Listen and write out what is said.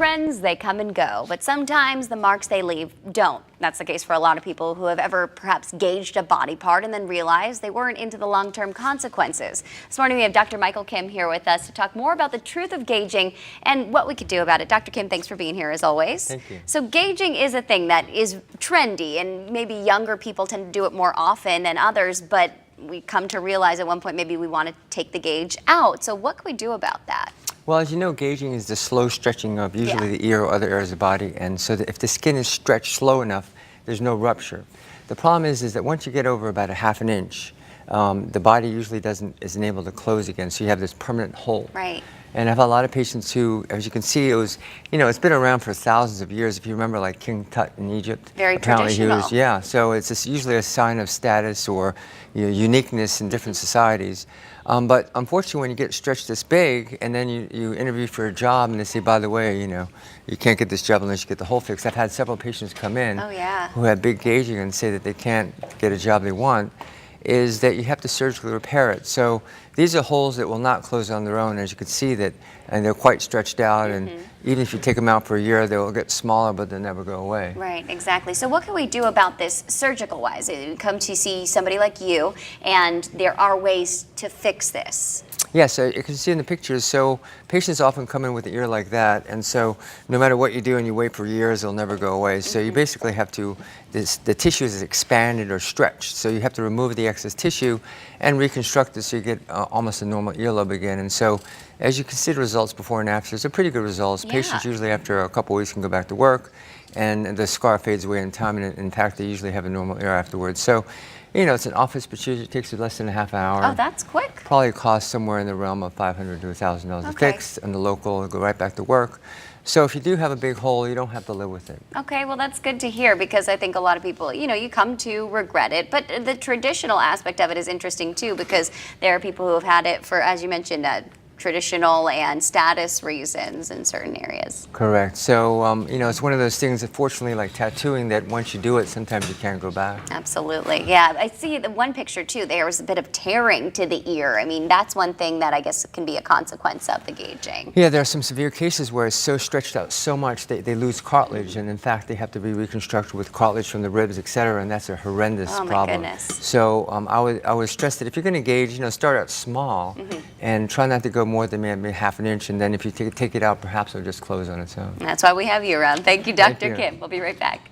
Trends, they come and go, but sometimes the marks they leave don't. That's the case for a lot of people who have ever perhaps gauged a body part and then realized they weren't into the long-term consequences. This morning we have Dr. Michael Kim here with us to talk more about the truth of gauging and what we could do about it. Dr. Kim, thanks for being here as always. Thank you. So gauging is a thing that is trendy, and maybe younger people tend to do it more often than others, but we come to realize at one point maybe we want to take the gauge out. So what can we do about that? Well, as you know, gauging is the slow stretching of usually the ear or other areas of the body, and so that if the skin is stretched slow enough, there's no rupture. The problem is that once you get over about a ½ inch, the body usually isn't able to close again, so you have this permanent hole. Right. And I've had a lot of patients who, as you can see, it's been around for thousands of years. If you remember, like King Tut in Egypt, very apparently traditional. So it's usually a sign of status or uniqueness in different societies. But unfortunately, when you get stretched this big, and then you interview for a job, and they say, by the way, you can't get this job unless you get the hole fixed. I've had several patients come in who have big gauging and say that they can't get a job they want, is that you have to surgically repair it. So these are holes that will not close on their own, as you can see, and they're quite stretched out, and even if you take them out for a year, they will get smaller, but they'll never go away. Right, exactly. So what can we do about this surgical-wise? You come to see somebody like you, and there are ways to fix this. Yeah, so you can see in the pictures, so patients often come in with an ear like that, and so no matter what you do and you wait for years, it'll never go away. So you basically have to, the tissue is expanded or stretched, so you have to remove the excess tissue and reconstruct it so you get almost a normal earlobe again. And so as you can see the results before and after, they're pretty good results. Yeah. Patients usually after a couple weeks can go back to work, and the scar fades away in time, and in fact they usually have a normal ear afterwards. So it's an office procedure. It takes you less than a ½ hour. Oh, that's quick. Probably costs somewhere in the realm of $500 to $1,000 to Okay. fix, and the local will go right back to work. So if you do have a big hole, you don't have to live with it. Okay, well that's good to hear, because I think a lot of people, you come to regret it, but the traditional aspect of it is interesting too, because there are people who have had it for, as you mentioned, traditional and status reasons in certain areas. Correct. So, it's one of those things that, fortunately, like tattooing, that once you do it, sometimes you can't go back. Absolutely. Yeah, I see the one picture too. There was a bit of tearing to the ear. I mean, that's one thing that I guess can be a consequence of the gauging. Yeah, there are some severe cases where it's so stretched out so much they lose cartilage, and in fact they have to be reconstructed with cartilage from the ribs, etc., and that's a horrendous problem. Oh my goodness. So I would stress that if you're going to gauge, start out small and try not to go more than maybe ½ inch, and then if you take it out, perhaps it'll just close on its own. That's why we have you around. Thank you, Dr. Thank you. Kim. We'll be right back.